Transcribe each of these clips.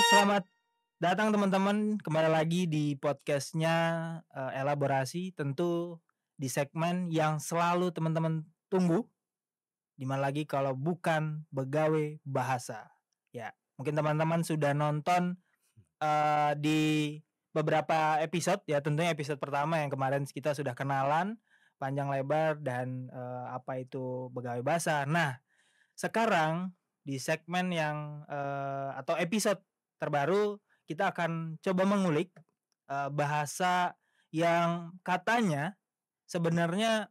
selamat datang teman-teman kembali lagi di podcastnya Elaborasi, tentu di segmen yang selalu teman-teman tunggu, dimana lagi kalau bukan Begawe Bahasa. Ya, mungkin teman-teman sudah nonton di beberapa episode ya, tentunya episode pertama yang kemarin kita sudah kenalan panjang lebar dan apa itu Begawe Bahasa. Nah, sekarang di segmen yang atau episode terbaru kita akan coba mengulik bahasa yang katanya sebenarnya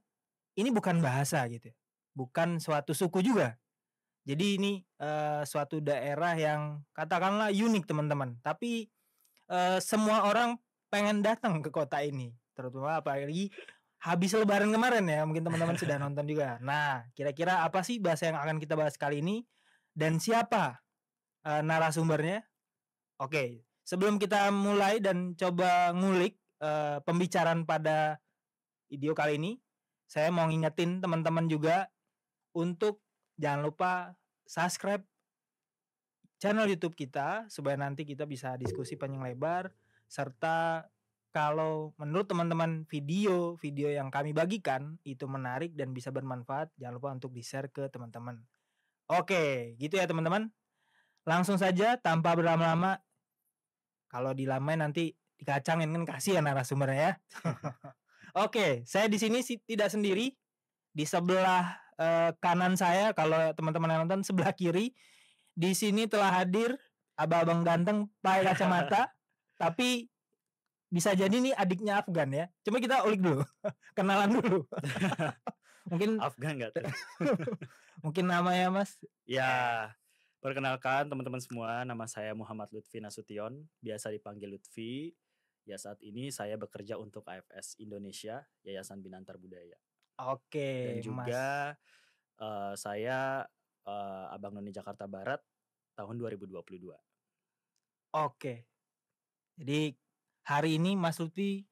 ini bukan bahasa gitu, bukan suatu suku juga. Jadi ini suatu daerah yang katakanlah unik teman-teman, tapi semua orang pengen datang ke kota ini, terutama apalagi habis lebaran kemarin ya, mungkin teman-teman sudah nonton juga. Nah, kira-kira apa sih bahasa yang akan kita bahas kali ini dan siapa narasumbernya? Oke, sebelum kita mulai dan coba ngulik pembicaraan pada video kali ini, saya mau ngingetin teman-teman juga untuk jangan lupa subscribe channel YouTube kita supaya nanti kita bisa diskusi panjang lebar, serta kalau menurut teman-teman video yang kami bagikan itu menarik dan bisa bermanfaat, jangan lupa untuk di-share ke teman-teman. Oke, gitu ya teman-teman. Langsung saja tanpa berlama-lama. Kalau dilamain nanti dikacangin kan kasihan narasumbernya ya. Oke, saya di sini tidak sendiri. Di sebelah kanan saya, kalau teman-teman yang nonton sebelah kiri, di sini telah hadir abang-abang ganteng pakai kacamata, tapi bisa jadi nih adiknya Afgan ya. Cuma kita ulik dulu, kenalan dulu. Mungkin Afgan nggak tuh? Mungkin namanya Mas? Ya, perkenalkan teman-teman semua, nama saya Muhammad Lutfi Nasution, biasa dipanggil Lutfi. Ya, saat ini saya bekerja untuk AFS Indonesia, Yayasan Binantar Budaya. Oke, Dan juga saya Abang None Jakarta Barat tahun 2022. Oke. Jadi hari ini Mas Lutfi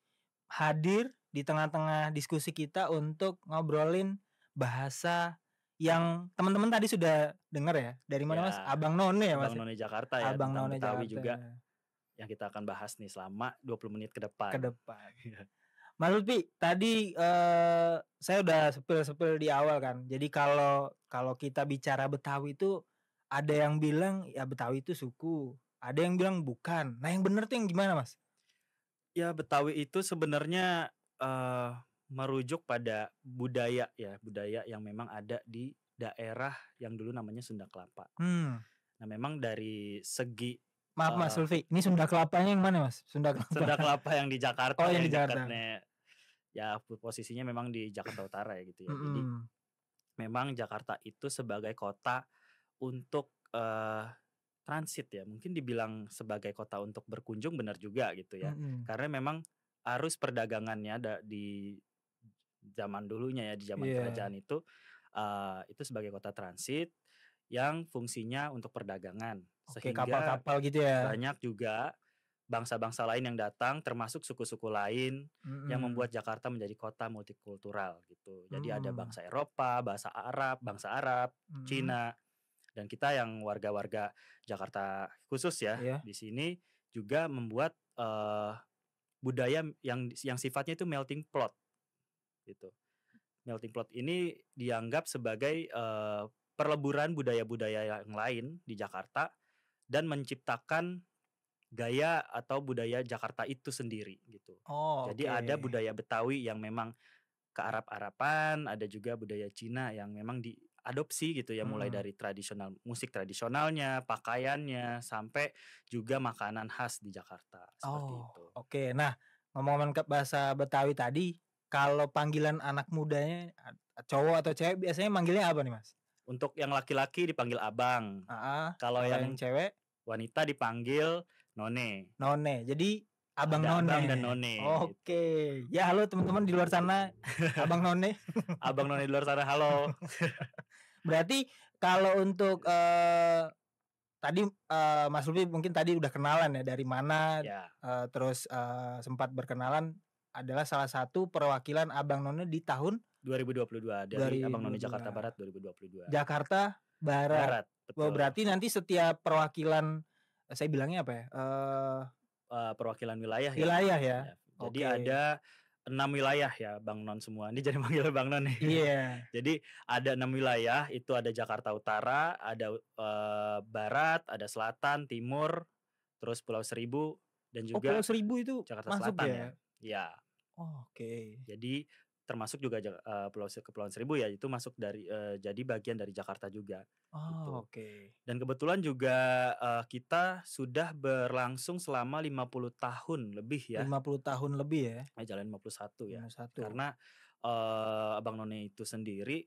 hadir di tengah-tengah diskusi kita untuk ngobrolin bahasa yang teman-teman tadi sudah dengar ya. Dari mana Mas? Abang None ya Mas? Abang None Jakarta ya, Abang tentang None Betawi Jakarta juga yang kita akan bahas nih selama 20 menit ke depan. Mas Lutfi, tadi saya udah sepil di awal kan. Jadi kalau kita bicara Betawi itu ada yang bilang ya Betawi itu suku, ada yang bilang bukan. Nah, yang benar tuh yang gimana, Mas? Ya, Betawi itu sebenarnya merujuk pada budaya ya, budaya yang memang ada di daerah yang dulu namanya Sunda Kelapa. Nah, memang dari segi maaf Mas Lutfi, ini Sunda Kelapanya yang mana Mas? Sunda Kelapa yang di Jakarta. Oh, yang di Jakarta. Ya, posisinya memang di Jakarta Utara ya gitu ya. Jadi memang Jakarta itu sebagai kota untuk transit ya, mungkin dibilang sebagai kota untuk berkunjung benar juga gitu ya. Karena memang arus perdagangannya di zaman dulunya ya, di zaman kerajaan itu sebagai kota transit yang fungsinya untuk perdagangan. Oke, Sehingga kapal-kapal gitu ya. banyak juga bangsa-bangsa lain yang datang, termasuk suku-suku lain yang membuat Jakarta menjadi kota multikultural gitu. Jadi ada bangsa Eropa, bangsa Arab, Cina, dan kita yang warga-warga Jakarta khusus ya di sini juga membuat budaya yang sifatnya itu melting pot gitu. Melting pot ini dianggap sebagai perleburan budaya-budaya yang lain di Jakarta dan menciptakan gaya atau budaya Jakarta itu sendiri gitu. Jadi ada budaya Betawi yang memang kearab-arapan, ada juga budaya Cina yang memang diadopsi gitu ya, mulai dari musik tradisionalnya, pakaiannya, sampai juga makanan khas di Jakarta seperti itu. Oke, nah ngomong-ngomong ke bahasa Betawi tadi, kalau panggilan anak mudanya cowok atau cewek biasanya manggilnya apa nih Mas? Untuk yang laki-laki dipanggil abang. Kalau yang cewek, wanita dipanggil none. Jadi Abang None. Abang dan None. Oke. Ya halo teman-teman di luar sana, Abang None. Abang None di luar sana, halo. Berarti kalau untuk tadi Mas Lutfi mungkin tadi udah kenalan ya dari mana, terus sempat berkenalan adalah salah satu perwakilan Abang None di tahun 2022 dari Abang None Jakarta Barat 2022. Jakarta Barat. Berarti nanti setiap perwakilan saya bilangnya apa ya? Perwakilan wilayah ya. Wilayah ya. Ya. Jadi Oke. ada 6 wilayah ya Bang Non semua. Ini jadi manggil Bang Non nih. Iya. Jadi ada 6 wilayah, itu ada Jakarta Utara, ada Barat, ada Selatan, Timur, terus Pulau Seribu dan Oh, Pulau juga Seribu itu Jakarta masuk Selatan ya. ya? Ya. Oke. Jadi termasuk juga Kepulauan Seribu ya, itu masuk dari jadi bagian dari Jakarta juga gitu. Oke. Dan kebetulan juga kita sudah berlangsung selama 50 tahun lebih ya. 50 tahun lebih ya? Jalan 51 ya. 51. Karena Abang None itu sendiri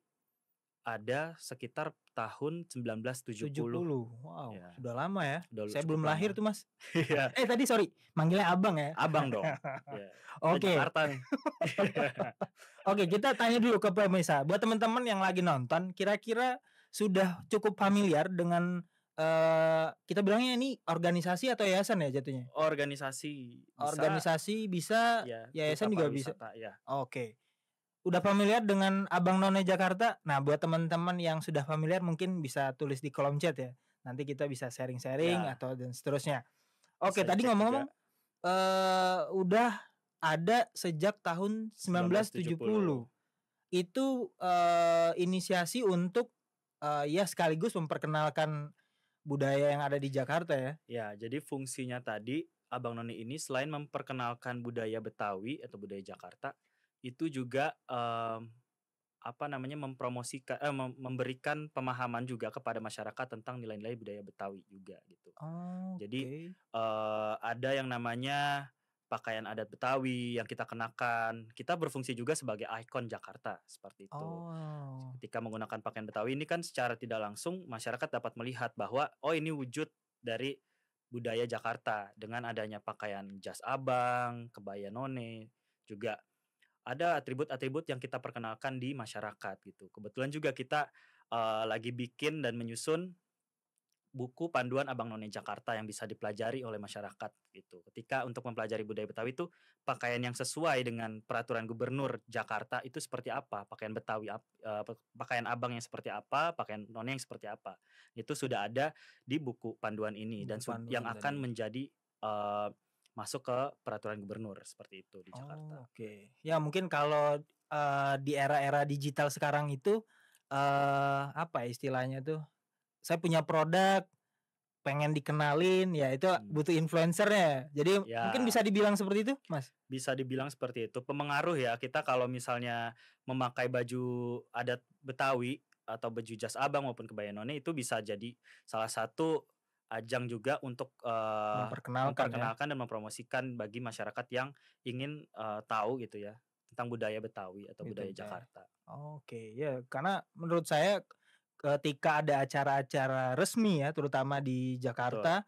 ada sekitar tahun 1970. 70. Wow, Ya. sudah lama ya. Udah Saya cukup belum lahir lama. tuh, Mas. Iya. Tadi sorry, manggilnya Abang ya? Abang dong. Ya. Oke. Jakarta nih. Oke, kita tanya dulu ke pemirsa. Buat teman-teman yang lagi nonton, kira-kira sudah cukup familiar dengan kita bilangnya ini organisasi atau yayasan ya jatuhnya? Organisasi bisa. Organisasi bisa, Ya, yayasan juga bisa. ya. Oke. Udah familiar dengan Abang None Jakarta? Nah, buat teman-teman yang sudah familiar mungkin bisa tulis di kolom chat ya. Nanti kita bisa sharing-sharing Ya. atau dan seterusnya. Oke, Bisa tadi dicek ngomong-ngomong udah ada sejak tahun 1970. Itu inisiasi untuk ya sekaligus memperkenalkan budaya yang ada di Jakarta ya. Ya, jadi fungsinya tadi Abang None ini selain memperkenalkan budaya Betawi atau budaya Jakarta, itu juga mempromosikan memberikan pemahaman juga kepada masyarakat tentang nilai-nilai budaya Betawi juga gitu. Jadi ada yang namanya pakaian adat Betawi yang kita kenakan. Kita berfungsi juga sebagai ikon Jakarta seperti itu. Ketika menggunakan pakaian Betawi ini kan secara tidak langsung masyarakat dapat melihat bahwa ini wujud dari budaya Jakarta dengan adanya pakaian jas abang, kebaya none, juga ada atribut-atribut yang kita perkenalkan di masyarakat gitu. Kebetulan juga kita lagi bikin dan menyusun buku panduan Abang None Jakarta yang bisa dipelajari oleh masyarakat gitu. Ketika untuk mempelajari budaya Betawi itu pakaian yang sesuai dengan peraturan gubernur Jakarta itu seperti apa, pakaian Betawi pakaian abang yang seperti apa, pakaian none yang seperti apa. Itu sudah ada di buku panduan ini dan yang akan menjadi masuk ke peraturan gubernur seperti itu di Jakarta. Oke. Ya mungkin kalau di era-era digital sekarang itu apa istilahnya tuh? Saya punya produk pengen dikenalin ya itu butuh influencernya. Jadi mungkin bisa dibilang seperti itu, Mas? Bisa dibilang seperti itu. Pemengaruh ya, kita kalau misalnya memakai baju adat Betawi atau baju jas abang maupun kebaya none itu bisa jadi salah satu ajang juga untuk memperkenalkan dan mempromosikan bagi masyarakat yang ingin tahu gitu ya tentang budaya Betawi atau budaya Jakarta. Oke, ya karena menurut saya ketika ada acara-acara resmi ya terutama di Jakarta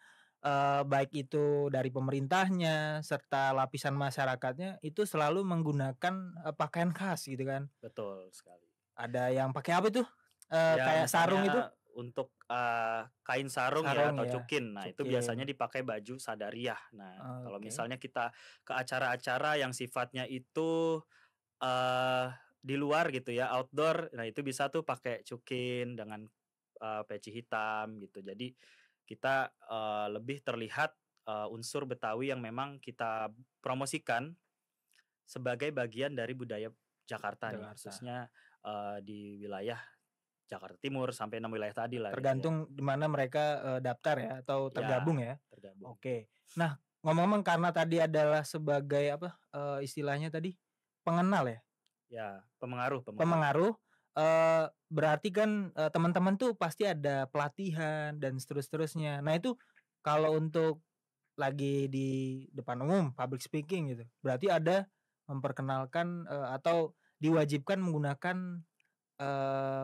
baik itu dari pemerintahnya serta lapisan masyarakatnya itu selalu menggunakan pakaian khas gitu kan. Betul sekali. Ada yang pakai apa tuh? Kayak sarung itu? Untuk kain sarung ya atau cukin. Nah, itu biasanya dipakai baju sadariah. Nah, kalau misalnya kita ke acara-acara yang sifatnya itu di luar gitu ya, outdoor, nah itu bisa tuh pakai cukin dengan peci hitam gitu. Jadi kita lebih terlihat unsur Betawi yang memang kita promosikan sebagai bagian dari budaya Jakarta. Nih, khususnya di wilayah Jakarta Timur sampai 6 wilayah tadi lah. Tergantung gitu ya. di mana mereka daftar ya atau tergabung ya. Tergabung. Oke. Nah, ngomong-ngomong karena tadi adalah sebagai apa istilahnya tadi pengenal ya? Ya, pemengaruh. Pemengaruh berarti kan teman-teman tuh pasti ada pelatihan dan seterusnya. Nah, itu kalau untuk lagi di depan umum public speaking gitu. Berarti ada memperkenalkan atau diwajibkan menggunakan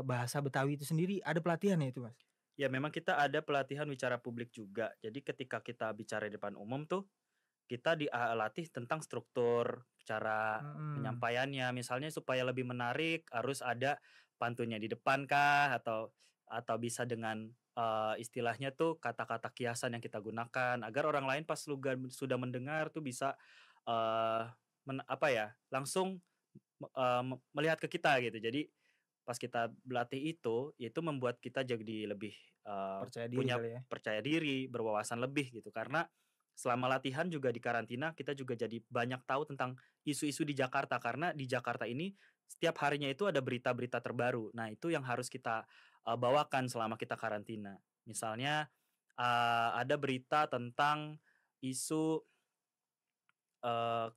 bahasa Betawi itu sendiri, ada pelatihan ya itu, Mas? Ya, memang kita ada pelatihan bicara publik juga. Jadi ketika kita bicara di depan umum tuh kita dilatih tentang struktur cara penyampaiannya. Misalnya supaya lebih menarik harus ada pantunnya di depan kah atau bisa dengan istilahnya tuh kata-kata kiasan yang kita gunakan agar orang lain pas sudah mendengar tuh bisa langsung melihat ke kita gitu. Jadi pas kita berlatih itu membuat kita jadi lebih Percaya diri punya kali ya. percaya diri, berwawasan lebih gitu. Karena selama latihan juga di karantina kita juga jadi banyak tahu tentang isu-isu di Jakarta, karena di Jakarta ini setiap harinya itu ada berita-berita terbaru. Nah, itu yang harus kita bawakan selama kita karantina. Misalnya ada berita tentang isu eh,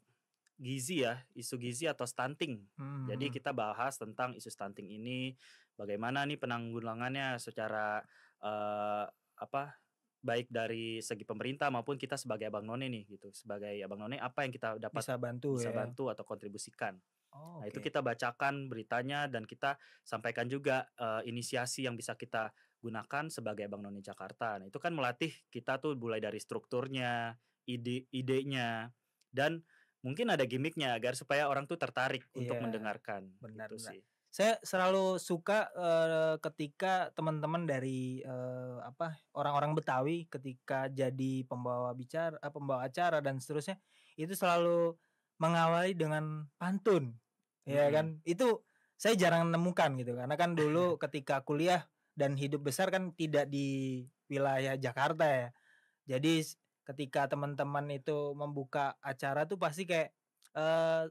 gizi ya, isu gizi atau stunting. Jadi kita bahas tentang isu stunting ini, bagaimana nih penanggulangannya secara apa baik dari segi pemerintah maupun kita sebagai Abang None nih gitu. Sebagai Abang None apa yang kita dapat Bisa bantu bisa ya. bantu atau kontribusikan. Oh, Nah, itu oke. kita bacakan beritanya dan kita sampaikan juga inisiasi yang bisa kita gunakan sebagai Abang None Jakarta. Nah, itu kan melatih kita tuh mulai dari strukturnya, idenya, dan mungkin ada gimmicknya agar supaya orang tuh tertarik untuk Iya, mendengarkan, benar gitu benar. sih. Saya selalu suka ketika teman-teman dari orang-orang Betawi ketika jadi pembawa acara dan seterusnya, itu selalu mengawali dengan pantun. Ya Mhm. kan? Itu saya jarang menemukan gitu, karena kan dulu ketika kuliah dan hidup besar kan tidak di wilayah Jakarta ya. Jadi ketika teman-teman itu membuka acara tuh pasti kayak,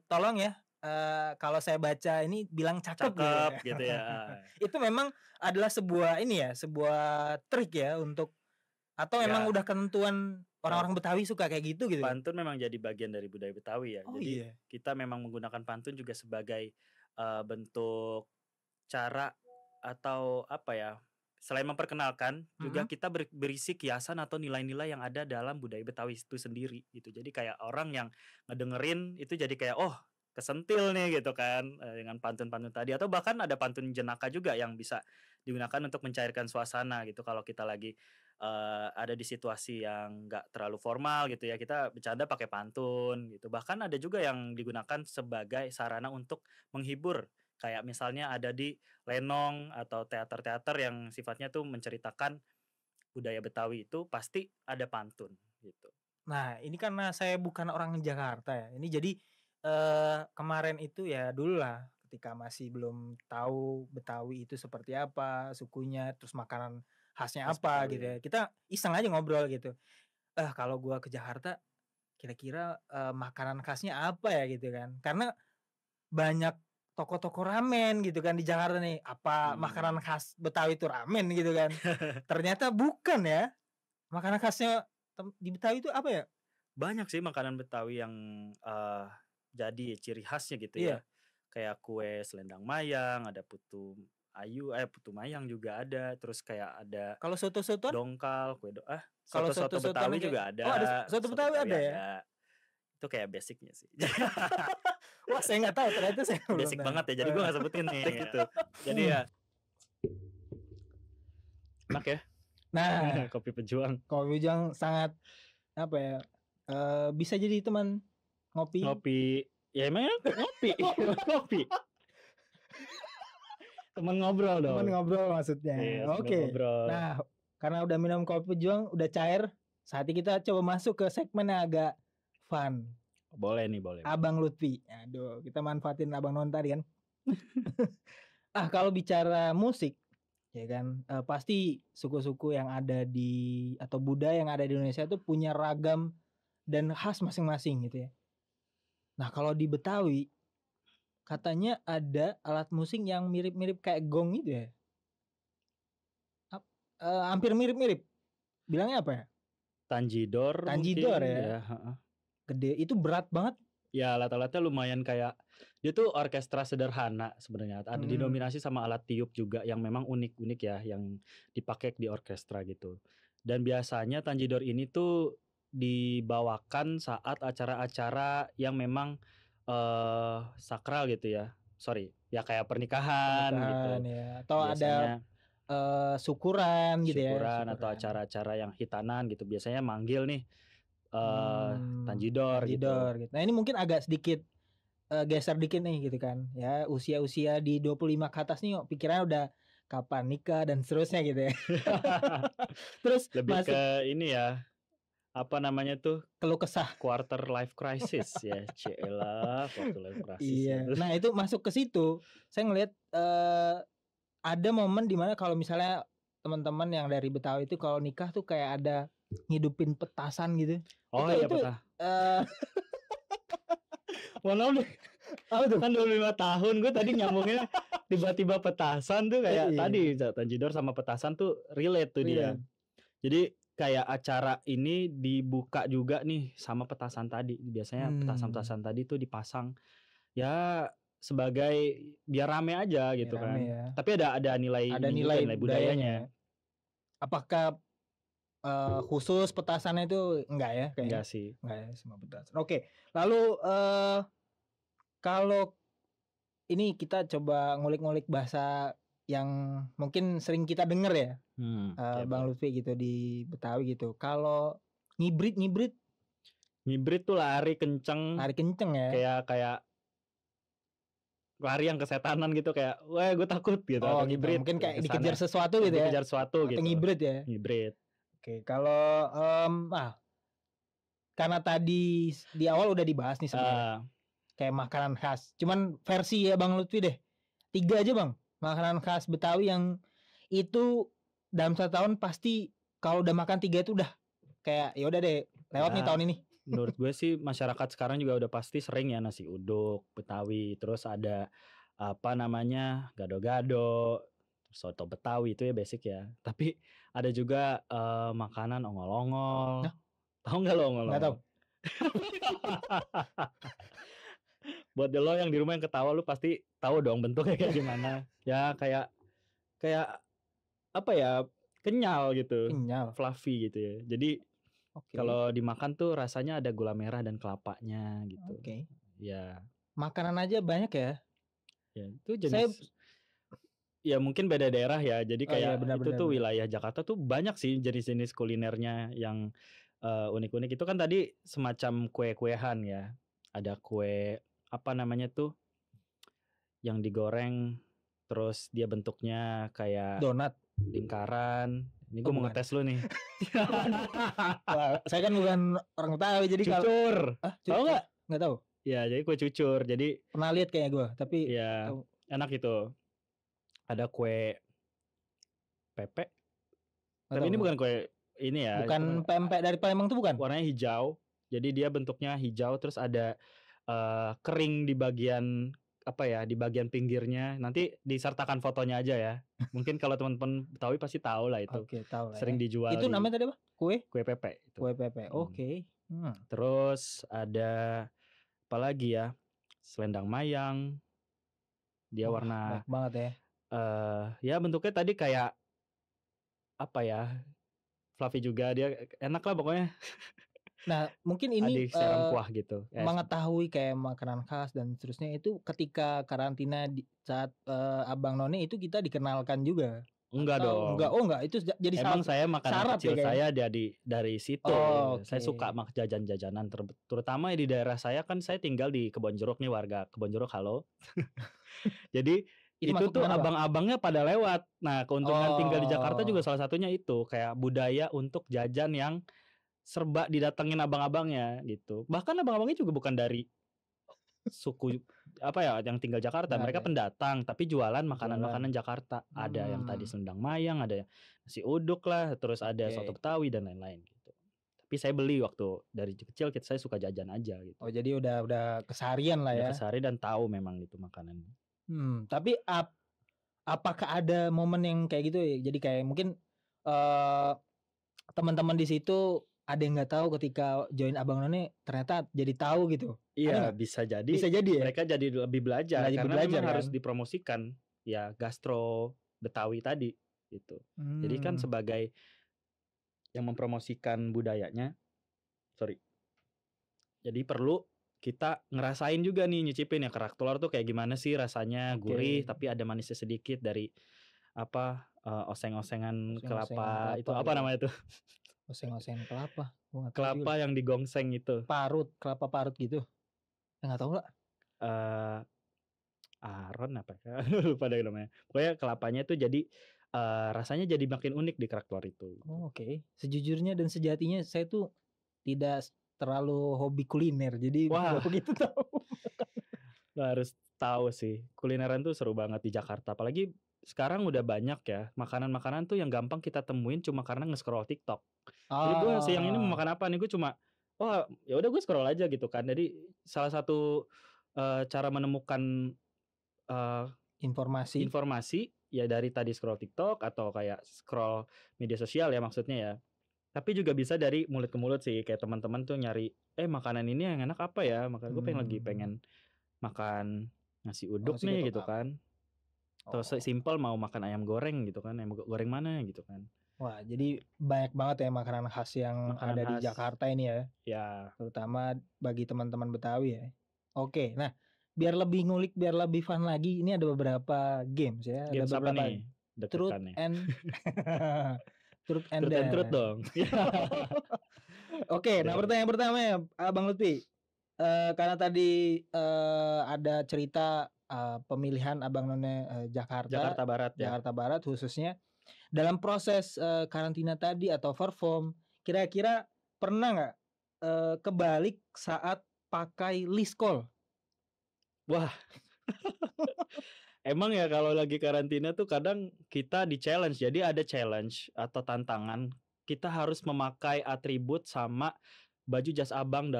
"Tolong ya, kalau saya baca ini bilang cakep," gitu Cakep ya. gitu ya. Itu memang adalah sebuah ini ya, sebuah trik ya untuk atau memang Ya, udah ketentuan ya, orang-orang Betawi suka kayak gitu gitu ya? pantun memang jadi bagian dari budaya Betawi ya. Oh Jadi iya? kita memang menggunakan pantun juga sebagai bentuk cara atau apa ya, selain memperkenalkan juga Mhm. kita berisi kiasan atau nilai-nilai yang ada dalam budaya Betawi itu sendiri gitu. Jadi kayak orang yang ngedengerin itu jadi kayak, "Oh, kesentil nih," gitu kan, dengan pantun-pantun tadi atau bahkan ada pantun jenaka juga yang bisa digunakan untuk mencairkan suasana gitu kalau kita lagi ada di situasi yang nggak terlalu formal gitu ya, kita bercanda pakai pantun gitu. Bahkan ada juga yang digunakan sebagai sarana untuk menghibur, kayak misalnya ada di lenong atau teater-teater yang sifatnya tuh menceritakan budaya Betawi itu pasti ada pantun gitu. Nah, ini karena saya bukan orang Jakarta ya, ini jadi, kemarin itu ya dululah ketika masih belum tahu Betawi itu seperti apa, sukunya, terus makanan khasnya Khas apa Betawi gitu ya. ya, kita iseng aja ngobrol gitu, kalau gua ke Jakarta kira-kira, makanan khasnya apa ya gitu kan. Karena banyak toko-toko ramen gitu kan di Jakarta nih, apa makanan Mhm. khas Betawi itu ramen gitu kan. Ternyata bukan ya, makanan khasnya di Betawi itu apa ya? Banyak sih makanan Betawi yang, eee, jadi ciri khasnya gitu ya. Iya. Kayak kue selendang mayang, ada putu mayang juga ada, terus kayak ada Kalau soto-sotoan? dongkal, Kalau soto-soto soto-sotoan Betawi kayak juga oh ada ada, soto soto Betawi Betawi ada ya? ada. Itu kayak basic-nya sih. Wah saya nggak tahu ternyata saya belum Basic tahu. banget ya, jadi gue nggak sebutin nih gitu. Jadi ya enak ya, Nah, kopi pejuang. kopi Ujang sangat apa ya, bisa jadi teman ngopi. Ngopi, ya emangnya ngopi, ngopi. Temen ngobrol Teman dong. ngobrol maksudnya. Iya, sambil Oke. ngobrol. Nah, karena udah minum kopi pejuang, udah cair, saatnya kita coba masuk ke segmen yang agak fun. Boleh nih, boleh. Abang Lutfi. Aduh, kita manfaatin Abang Non tadi kan. Kalau bicara musik, ya kan, pasti suku-suku yang ada di atau budaya yang ada di Indonesia itu punya ragam dan khas masing-masing gitu ya. Nah, kalau di Betawi katanya ada alat musik yang mirip-mirip kayak gong gitu ya. Hampir mirip-mirip. Bilangnya apa ya? Tanjidor Tanjidor mungkin ya. ya, heeh. Gede, itu berat banget. Ya alat-alatnya lumayan kayak dia tuh orkestra sederhana sebenarnya. Ada didominasi sama alat tiup juga yang memang unik-unik ya, yang dipakai di orkestra gitu. Dan biasanya Tanjidor ini tuh dibawakan saat acara-acara yang memang sakral gitu ya. Sorry, ya kayak pernikahan Pernikahan gitu. ya, atau ada, Biasanya syukuran gitu ya, syukuran atau syukuran. acara-acara yang hitanan gitu. Biasanya manggil nih Mmm, Tanjidor gitu. Tanjidor gitu. Nah ini mungkin agak sedikit, geser dikit nih gitu kan, ya usia-usia di 25 ke atas nih pikirannya udah kapan nikah dan seterusnya gitu ya. Terus Lebih masuk ke ini ya, apa namanya tuh, keluh kesah. quarter life crisis ya. Cielah, quarter life crisis Iya. gitu. Nah, itu masuk ke situ. Saya ngelihat ada momen dimana kalau misalnya teman-teman yang dari Betawi itu kalau nikah tuh kayak ada ngidupin petasan gitu. Oh iya, Itu mohon maaf nih, apa tuh? kan 25 tahun gue tadi nyambungnya tiba-tiba petasan tuh kayak Iya. tadi Tanjidor sama petasan tuh relate tuh dia. Jadi kayak acara ini dibuka juga nih sama petasan tadi. Biasanya petasan-petasan tadi tuh dipasang ya sebagai biar rame aja gitu Biar kan. rame ya. Tapi ada nilai Ada ini nilai juga, nilai budayanya. Apakah khusus petasannya itu enggak ya kayaknya? Enggak sih. Enggak ya, semua petasan. Oke. Lalu kalau ini kita coba ngulik-ngulik bahasa yang mungkin sering kita denger ya. Bang Lutfi gitu di Betawi gitu. Kalau ngibrit tuh lari kenceng ya. Kayak lari yang kesetanan gitu, kayak wah gue takut gitu. Oh atau gitu, ngibrit mungkin kayak kesana. dikejar sesuatu gitu ya. Dikejar sesuatu Atau gitu. ngibrit ya. Ngibrit. Oke, kalau karena tadi di awal udah dibahas nih sebenarnya. Kayak makanan khas. Cuman versi ya Bang Lutfi deh. 3 aja Bang. Makanan khas Betawi yang itu dalam 1 tahun pasti kalau udah makan 3 itu udah kayak ya udah deh lewat nih tahun ini. Menurut gue sih masyarakat sekarang juga udah pasti sering ya nasi uduk Betawi, terus ada apa namanya gado-gado, soto Betawi itu ya basic ya. Tapi ada juga makanan ongol-ongol. Tahu nggak lo ongol-ongol? Nggak tahu. Buat lo yang di rumah yang ketawa lu pasti tahu dong bentuknya kayak gimana. Ya kayak apa ya, kenyal gitu. Kenyal. Fluffy gitu ya. Jadi kalau dimakan tuh rasanya ada gula merah dan kelapanya gitu. Ya. Makanan aja banyak ya. Ya itu jenis. Ya mungkin beda daerah ya. Jadi kayak itu tuh wilayah Jakarta tuh banyak sih jenis-jenis kulinernya yang unik-unik. Itu kan tadi semacam kue-kuehan ya. Ada kue apa namanya tuh yang digoreng terus dia bentuknya kayak donat, lingkaran. Ini gue mau ngetes lu nih. Wah, saya kan bukan orang Betawi jadi cucur. Tahu nggak? Nggak tahu. Ya jadi kue cucur. Jadi pernah lihat kayaknya gue, tapi ya enak itu. Ada kue pepek. Tapi ini bukan kue ini ya. Bukan pempek dari Palembang tuh bukan? Warnanya hijau. Jadi dia bentuknya hijau terus ada kering di bagian apa ya, di bagian pinggirnya. Nanti disertakan fotonya aja ya. Mungkin kalau teman-teman Betawi pasti tahu lah itu. Oke, tahu lah. Sering dijual. Itu namanya tadi apa? Kue pepek itu. Kue pepek. Oke. Terus ada apa lagi ya? Selendang mayang. Dia warna banyak banget ya. Ya bentuknya tadi kayak apa ya? Fluffy juga, dia enak lah pokoknya. Nah, mungkin ini serem kuah gitu. Mengetahui kayak makanan khas dan seterusnya itu ketika karantina saat Abang None itu kita dikenalkan juga. Enggak dong. Enggak, itu jadi emang saya makanan kecil ya, saya dari situ. Saya suka jajan-jajanan terutama di daerah saya kan, saya tinggal di Kebonjeruk nih, warga Kebonjeruk, halo. Jadi itu tuh abang-abangnya pada lewat. Nah, keuntungan tinggal di Jakarta juga salah satunya itu kayak budaya untuk jajan yang serba didatengin abang-abangnya gitu. Bahkan abang-abangnya juga bukan dari suku apa ya yang tinggal Jakarta. Mereka pendatang tapi jualan makanan-makanan Jakarta. Ada yang tadi selendang mayang, ada nasi uduk lah, terus ada soto Betawi dan lain-lain gitu. Tapi saya beli waktu dari kecil, saya suka jajan aja gitu. Oh, jadi udah keseharian lah ya. Keseharian dan tahu memang itu makanan. Tapi apakah ada momen yang kayak gitu ya? Jadi kayak mungkin teman-teman di situ ada yang nggak tahu ketika join Abang None ternyata jadi tahu gitu. Iya, bisa jadi. Bisa jadi ya. Mereka jadi lebih belajar karena memang harus dipromosikan ya gastro Betawi tadi gitu. Jadi kan sebagai yang mempromosikan budayanya. Jadi perlu kita ngerasain juga nih, nyicipin ya kerak telur tuh kayak gimana sih rasanya, gurih tapi ada manisnya sedikit dari apa oseng-osengan kelapa itu apa namanya tuh? Oseng-oseng kelapa. Kelapa yang digongseng itu. Kelapa parut gitu. Nggak tahu lah. Aron apa ya? Lupa deh namanya. Pokoknya kelapanya tuh jadi rasanya jadi makin unik di kerak telur itu. Oke. Sejujurnya dan sejatinya saya tuh tidak terlalu hobi kuliner, jadi Wah. nggak begitu tahu. Lo harus tahu sih, kulineran tuh seru banget di Jakarta. Apalagi sekarang udah banyak ya makanan-makanan tuh yang gampang kita temuin cuma karena nge-scroll TikTok. Jadi gue siang ini mau makan apa nih, gue cuma ya udah gue scroll aja gitu kan. Jadi salah satu cara menemukan informasi ya dari tadi scroll TikTok atau kayak scroll media sosial ya maksudnya ya. Tapi juga bisa dari mulut ke mulut sih, kayak teman-teman tuh nyari makanan ini yang enak apa ya, maka gue pengen makan nasi uduk nasi nih uduk gitu kan. Atau simple mau makan ayam goreng gitu kan, ayam goreng mana gitu kan. Wah, jadi banyak banget ya makanan khas yang ada di Jakarta ini ya. Ya. Terutama bagi teman-teman Betawi ya. Oke, nah biar lebih ngulik, biar lebih fun lagi, ini ada beberapa games ya. Games ada beberapa apa nih? truth and truth and truth dong. Oke, nah pertanyaan pertama ya, Bang Lutfi. Karena tadi ada cerita pemilihan Abang None Jakarta Barat ya. Jakarta Barat khususnya. Dalam proses karantina tadi atau perform, kira-kira pernah nggak kebalik saat pakai list call? Wah. Emang ya kalau lagi karantina tuh kadang kita di challenge. Jadi ada challenge atau tantangan. Kita harus memakai atribut sama baju jas abang.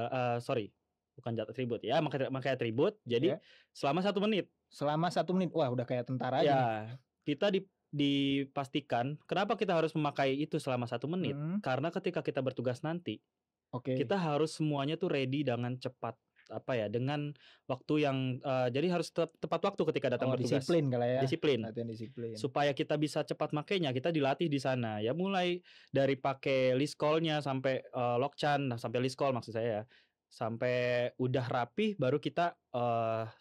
Bukan jas atribut ya, memakai atribut. Jadi selama 1 menit. Selama 1 menit, wah udah kayak tentara aja. Ya, kita dipastikan kenapa kita harus memakai itu selama 1 menit. Karena ketika kita bertugas nanti, kita harus semuanya tuh ready dengan cepat. Dengan waktu yang jadi harus tepat waktu ketika datang bertugas. Disiplin kali ya. Disiplin. Disiplin. Supaya kita bisa cepat makainya, kita dilatih di sana. Ya mulai dari pakai list call-nya sampai lokchan, sampai list call maksud saya ya. Sampai udah rapi baru kita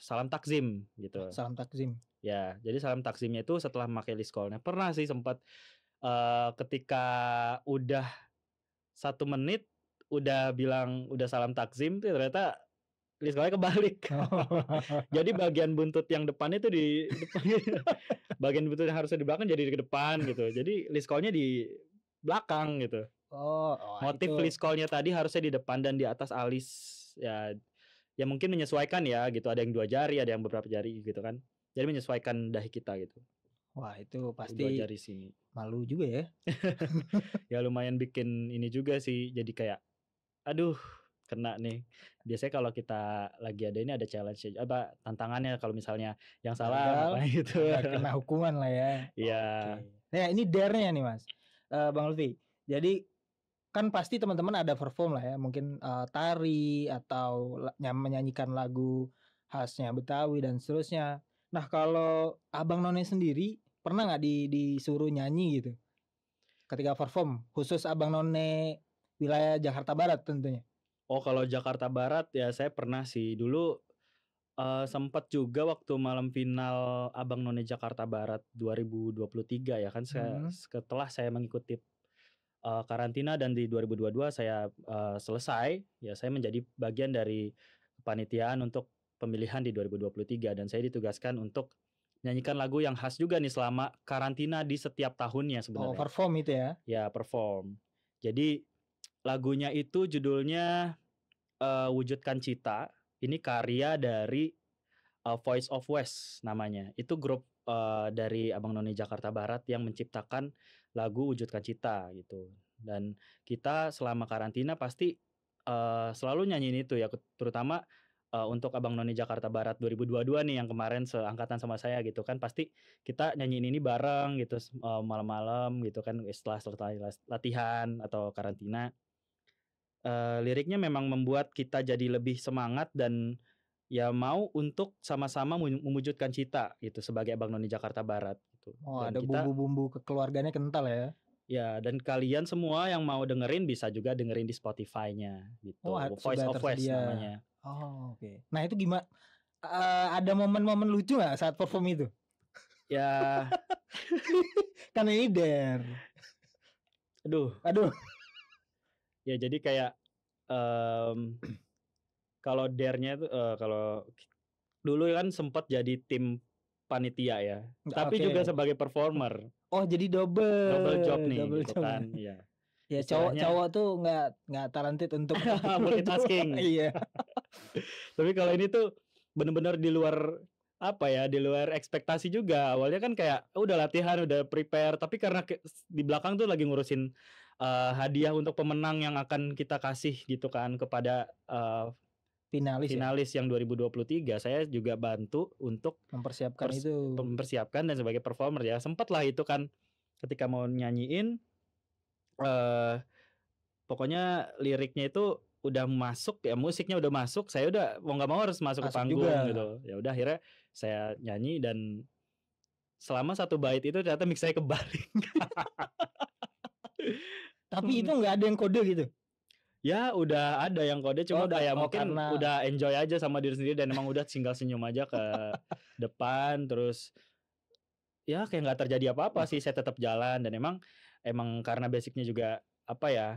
salam takzim gitu. Salam takzim. Ya, jadi salam takzimnya itu setelah memakai list call-nya. Pernah sih sempat ketika udah 1 menit udah bilang udah salam takzim tuh ternyata list call-nya kebalik. Jadi bagian buntut yang depan itu di depan. Bagian buntut yang harusnya di belakang jadi di depan gitu. Jadi list call-nya di belakang gitu. Motif itu. List call-nya tadi harusnya di depan dan di atas alis ya mungkin menyesuaikan ya gitu. Ada yang 2 jari, ada yang beberapa jari gitu kan. Jadi menyesuaikan dahi kita gitu. Wah, itu pasti 2 jari sini. Malu juga ya. Ya lumayan bikin ini juga sih. Jadi kayak aduh, kena nih. Biasanya kalau kita lagi ada ini ada challenge tantangannya kalau misalnya yang salah apa gitu. Kena hukuman lah ya. Iya. Nah, ini dare-nya nih Mas. Bang Lutfi. Jadi kan pasti teman-teman ada perform lah ya, mungkin tari atau menyanyikan lagu khasnya Betawi dan seterusnya. Nah, kalau Abang None sendiri pernah nggak disuruh nyanyi gitu ketika perform, khusus Abang None wilayah Jakarta Barat tentunya? Oh, kalau Jakarta Barat ya saya pernah sih. Dulu sempat juga waktu malam final Abang None Jakarta Barat 2023 ya kan, setelah saya mengikuti karantina dan di 2022 saya selesai, ya saya menjadi bagian dari kepanitiaan untuk pemilihan di 2023 dan saya ditugaskan untuk nyanyikan lagu yang khas juga nih selama karantina di setiap tahunnya sebenarnya. Perform itu ya? Ya, perform. Jadi lagunya itu judulnya Wujudkan Cita. Ini karya dari Voice of West namanya. Itu grup dari Abang None Jakarta Barat yang menciptakan lagu Wujudkan Cita gitu. Dan kita selama karantina pasti selalu nyanyiin itu ya, terutama untuk Abang None Jakarta Barat 2022 nih yang kemarin seangkatan sama saya gitu kan, pasti kita nyanyiin ini bareng gitu malam-malam gitu kan setelah latihan atau karantina. Liriknya memang membuat kita jadi lebih semangat dan ya mau untuk sama-sama mewujudkan cita gitu sebagai Abang None Jakarta Barat gitu. Ada bumbu-bumbu kekeluarganya kental ya. Ya, dan kalian semua yang mau dengerin bisa juga dengerin di Spotify-nya gitu. Voice of West namanya. Oke. Nah, itu gimana? Ada momen-momen lucu nggak saat perform itu? Ya. Kan ini dare. Aduh. Ya jadi kayak kalau dare-nya itu kalau dulu kan sempat jadi tim panitia ya. Tapi juga sebagai performer. Oh, jadi double job nih gitu kan. Iya. Ya Istilahnya cowok tuh nggak talented untuk multitasking. Iya. Tapi kalau ini tuh bener-bener di luar apa ya, di luar ekspektasi juga. Awalnya kan kayak udah latihan, udah prepare, tapi karena di belakang tuh lagi ngurusin hadiah untuk pemenang yang akan kita kasih gitu kan kepada finalis yang 2023. Saya juga bantu untuk mempersiapkan dan sebagai performer ya. Sempat lah itu kan ketika mau nyanyiin pokoknya liriknya itu udah masuk ya, musiknya udah masuk, saya udah mau nggak mau harus masuk ke panggung juga gitu. Ya udah akhirnya saya nyanyi dan selama 1 bait itu ternyata mix saya kebalik. Tapi itu nggak ada yang kode gitu? Ya udah ada yang kode, cuma kayak mungkin udah enjoy aja sama diri sendiri dan emang udah tinggal senyum aja ke depan, terus ya kayak nggak terjadi apa-apa sih, saya tetap jalan dan emang karena basicnya juga apa ya,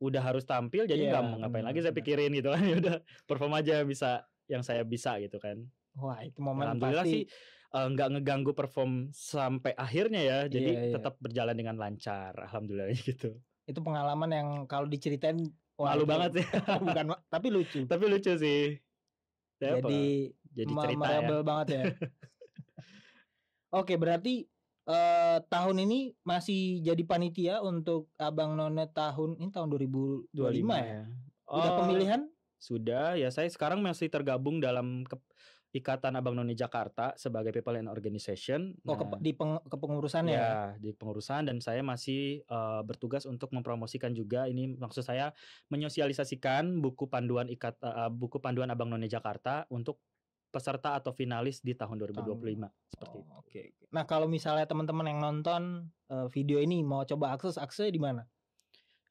udah harus tampil jadi nggak mau ngapain lagi saya pikirin gitu kan. Ya udah perform aja bisa yang saya bisa gitu kan. Wah itu momen alhamdulillah sih nggak ngeganggu perform sampai akhirnya ya, jadi tetap berjalan dengan lancar alhamdulillah gitu. Itu pengalaman yang kalau diceritain malu banget sih. Bukan, tapi lucu. Tapi lucu sih. Jadi cerita ya. Banget ya. Oke, berarti tahun ini masih jadi panitia untuk Abang None tahun 2025 ya? Udah pemilihan? Sudah, ya saya sekarang masih tergabung dalam Ikatan Abang None Jakarta sebagai People and Organization. Di kepengurusan ya? Ya, di pengurusan, dan saya masih bertugas untuk mempromosikan juga. Ini maksud saya menyosialisasikan buku panduan Abang None Jakarta untuk peserta atau finalis di tahun 2025 seperti itu. Oke. Nah, kalau misalnya teman-teman yang nonton video ini mau coba aksesnya di mana?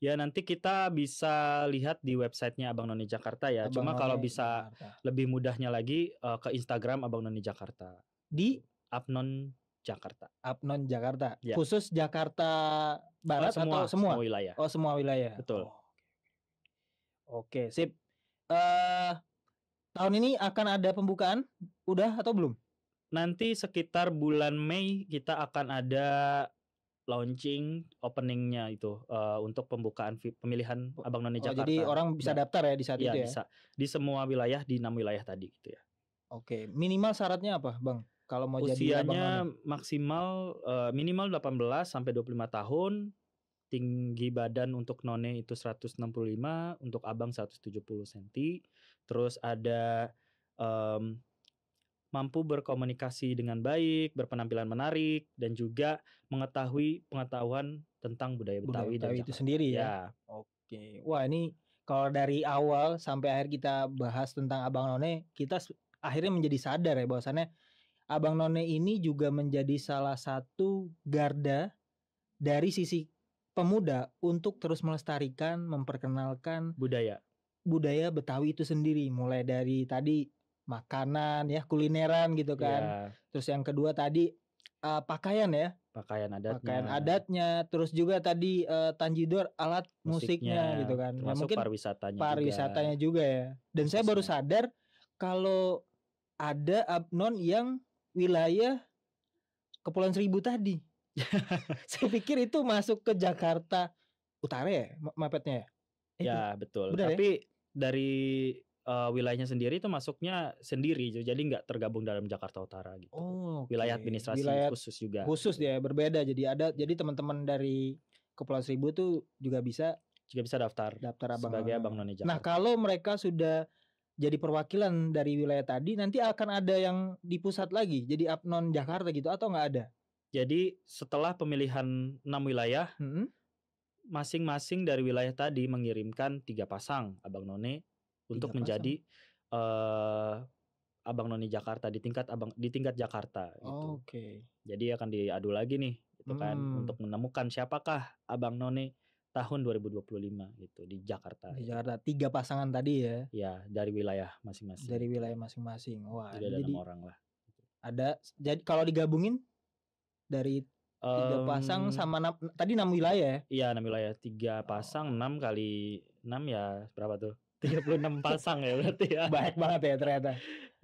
Ya nanti kita bisa lihat di websitenya Abang None Jakarta ya. Cuma kalau bisa lebih mudahnya lagi ke Instagram Abang None Jakarta. Di Abnon Jakarta. Abnon Jakarta. Ya. Khusus Jakarta Barat atau semua? Semua wilayah. Oh, semua wilayah. Betul. Oke, sip. Tahun ini akan ada pembukaan? Udah atau belum? Nanti sekitar bulan Mei kita akan ada launching openingnya itu untuk pembukaan pemilihan Abang None Jakarta. Jadi orang bisa daftar ya di saat itu ya? Bisa. Di semua wilayah, di 6 wilayah tadi gitu ya. Oke, minimal syaratnya apa, Bang? Kalau mau jadi Abang None? Usianya maksimal minimal 18 sampai 25 tahun. Tinggi badan untuk None itu 165, untuk Abang 170 cm. Terus ada mampu berkomunikasi dengan baik, berpenampilan menarik, dan juga mengetahui pengetahuan tentang budaya Betawi dan itu sendiri ya. Oke. Wah, ini kalau dari awal sampai akhir kita bahas tentang Abang None, kita akhirnya menjadi sadar ya bahwasannya Abang None ini juga menjadi salah satu garda dari sisi pemuda untuk terus melestarikan, memperkenalkan budaya Betawi itu sendiri, mulai dari tadi makanan ya, kulineran gitu kan. Terus yang kedua tadi pakaian ya, pakaian adatnya, terus juga tadi tanjidor, alat musiknya gitu kan. Ya, mungkin pariwisatanya juga ya. Dan saya baru sadar kalau ada Abnon yang wilayah Kepulauan Seribu tadi. Saya pikir itu masuk ke Jakarta Utara ya, mapetnya ya? Ya betul. Tapi dari wilayahnya sendiri itu masuknya sendiri, jadi nggak tergabung dalam Jakarta Utara gitu. Wilayah administrasi khusus juga. Khusus ya, berbeda. Jadi teman-teman dari Kepulauan Seribu tuh juga bisa daftar sebagai Abang None Jakarta. Nah, kalau mereka sudah jadi perwakilan dari wilayah tadi, nanti akan ada yang di pusat lagi, jadi Abnon Jakarta gitu atau nggak ada? Jadi setelah pemilihan 6 wilayah, masing-masing dari wilayah tadi mengirimkan 3 pasang Abang None untuk menjadi Abang None Jakarta di tingkat Jakarta gitu. Jadi akan diadu lagi nih gitu kan untuk menemukan siapakah Abang None tahun 2025 gitu di Jakarta. Di Jakarta 3 pasangan tadi ya. Ya, dari wilayah masing-masing. Dari wilayah masing-masing. Wah, jadi ada 6 orang lah. Ada, jadi kalau digabungin dari 3 pasang sama tadi 6 wilayah ya? Iya, 6 wilayah. 3 pasang 6 kali 6 ya berapa tuh? 36 pasang ya berarti ya. Banyak banget ya ternyata.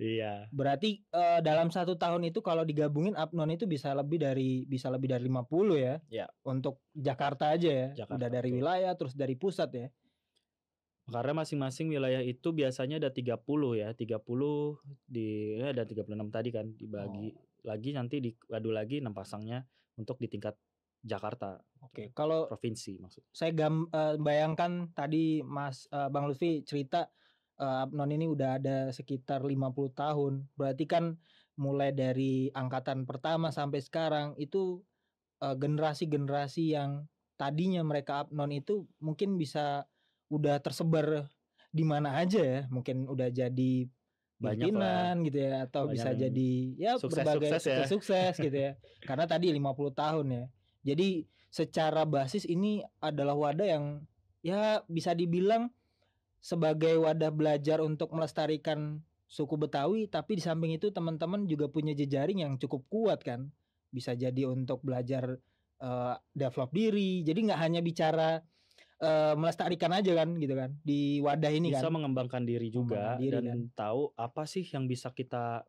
Iya. Berarti dalam 1 tahun itu kalau digabungin Abnon itu bisa lebih dari 50 ya. Ya. Untuk Jakarta aja ya. Jakarta, udah dari wilayah terus dari pusat ya. Karena masing-masing wilayah itu biasanya ada 30 ya. 30 ada 36 tadi kan dibagi lagi nanti diadu lagi 6 pasangnya untuk di tingkat Jakarta. Oke, kalau provinsi maksud. Saya bayangkan tadi Bang Lutfi cerita Abnon ini udah ada sekitar 50 tahun. Berarti kan mulai dari angkatan pertama sampai sekarang itu generasi-generasi yang tadinya mereka Abnon itu mungkin bisa udah tersebar di mana aja ya. Mungkin udah jadi pimpinan gitu ya, atau bisa jadi ya berbagai sukses gitu ya. Karena tadi 50 tahun ya. Jadi secara basis ini adalah wadah yang ya bisa dibilang sebagai wadah belajar untuk melestarikan suku Betawi, tapi di samping itu teman-teman juga punya jejaring yang cukup kuat kan. Bisa jadi untuk belajar develop diri. Jadi nggak hanya bicara melestarikan aja kan gitu kan di wadah ini bisa kan. Mengembangkan diri juga dan tahu apa sih yang bisa kita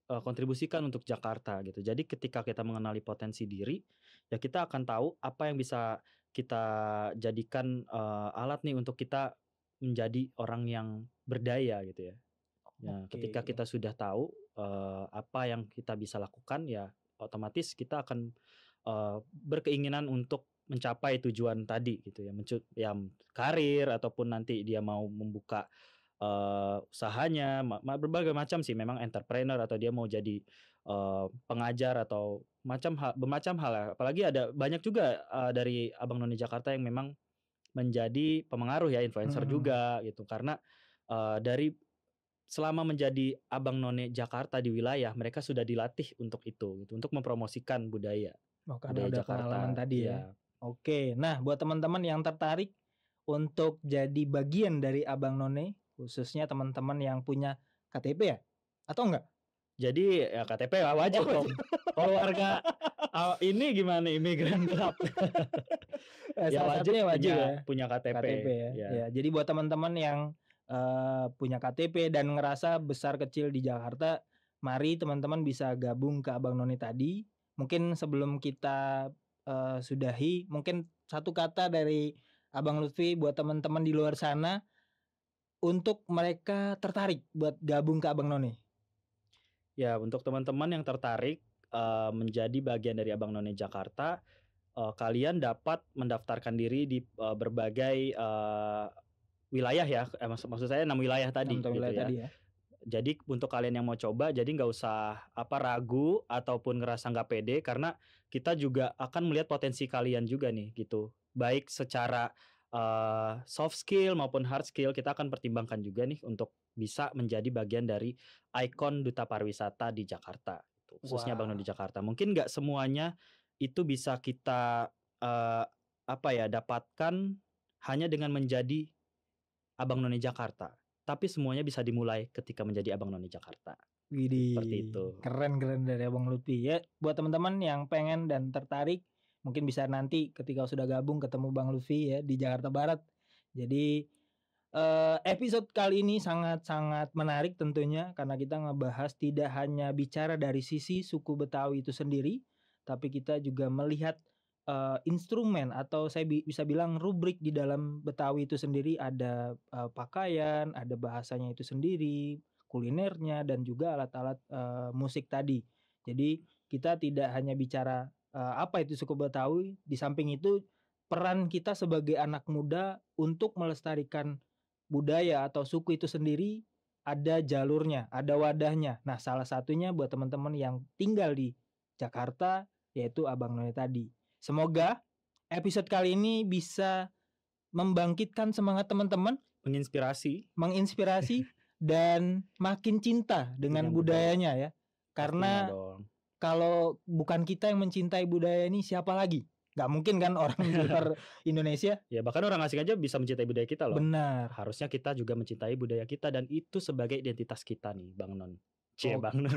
kontribusikan untuk Jakarta gitu. Jadi ketika kita mengenali potensi diri, ya kita akan tahu apa yang bisa kita jadikan alat nih untuk kita menjadi orang yang berdaya gitu ya. Ya, ketika kita sudah tahu apa yang kita bisa lakukan, ya otomatis kita akan berkeinginan untuk mencapai tujuan tadi gitu ya, ya karir ataupun nanti dia mau membuka usahanya, berbagai macam sih, memang entrepreneur atau dia mau jadi pengajar atau bermacam hal ya. Apalagi ada banyak juga dari Abang None Jakarta yang memang menjadi pemengaruh ya, influencer juga gitu, karena dari selama menjadi Abang None Jakarta di wilayah, mereka sudah dilatih untuk itu gitu, untuk mempromosikan budaya karena ada Jakarta pengalaman tadi ya. Oke, nah buat teman-teman yang tertarik untuk jadi bagian dari Abang None, khususnya teman-teman yang punya KTP ya, atau enggak? Jadi ya KTP wajib dong. Kalau warga ini gimana, imigran gelap? Ya wajib punya KTP ya. Ya, jadi buat teman-teman yang punya KTP dan ngerasa besar kecil di Jakarta, mari teman-teman bisa gabung ke Abang None tadi. Mungkin sebelum kita sudahi, mungkin satu kata dari Abang Lutfi buat teman-teman di luar sana untuk mereka tertarik buat gabung ke Abang None. Ya, untuk teman-teman yang tertarik menjadi bagian dari Abang None Jakarta, kalian dapat mendaftarkan diri di berbagai wilayah ya. Maksud saya 6 wilayah tadi. 6 wilayah tadi ya. Jadi untuk kalian yang mau coba, jadi nggak usah ragu ataupun ngerasa nggak pede, karena kita juga akan melihat potensi kalian juga nih gitu. Baik secara soft skill maupun hard skill, kita akan pertimbangkan juga nih untuk bisa menjadi bagian dari ikon duta pariwisata di Jakarta, khususnya Abang None di Jakarta. Mungkin nggak semuanya itu bisa kita dapatkan hanya dengan menjadi Abang None Jakarta, tapi semuanya bisa dimulai ketika menjadi Abang None Jakarta. Seperti itu. Keren dari Abang Lutfi ya. Buat teman-teman yang pengen dan tertarik, mungkin bisa nanti ketika sudah gabung ketemu Bang Lutfi ya di Jakarta Barat. Jadi episode kali ini sangat-sangat menarik tentunya, karena kita ngebahas tidak hanya bicara dari sisi suku Betawi itu sendiri, tapi kita juga melihat instrumen atau saya bisa bilang rubrik di dalam Betawi itu sendiri. Ada pakaian, ada bahasanya itu sendiri, kulinernya, dan juga alat-alat musik tadi. Jadi kita tidak hanya bicara apa itu suku Betawi, di samping itu peran kita sebagai anak muda untuk melestarikan budaya atau suku itu sendiri ada jalurnya, ada wadahnya. Nah, salah satunya buat teman-teman yang tinggal di Jakarta yaitu Abang None tadi. Semoga episode kali ini bisa membangkitkan semangat teman-teman, menginspirasi dan makin cinta dengan budayanya ya. Karena kalau bukan kita yang mencintai budaya ini, siapa lagi? Gak mungkin kan orang di luar Indonesia. Ya bahkan orang asing aja bisa mencintai budaya kita loh. Benar. Harusnya kita juga mencintai budaya kita, dan itu sebagai identitas kita nih, Bang Non. Bang Non.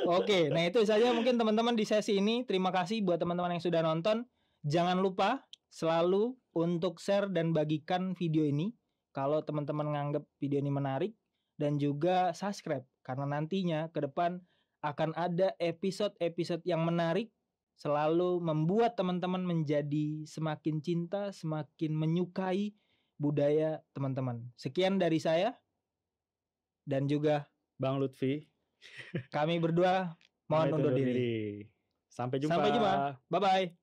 Oke, nah itu saja mungkin teman-teman di sesi ini. Terima kasih buat teman-teman yang sudah nonton. Jangan lupa selalu untuk share dan bagikan video ini kalau teman-teman nganggap video ini menarik, dan juga subscribe karena nantinya ke depan akan ada episode-episode yang menarik, selalu membuat teman-teman menjadi semakin cinta, semakin menyukai budaya teman-teman. Sekian dari saya dan juga Bang Lutfi. Kami berdua mohon undur diri. Sampai jumpa. Sampai jumpa. Bye-bye.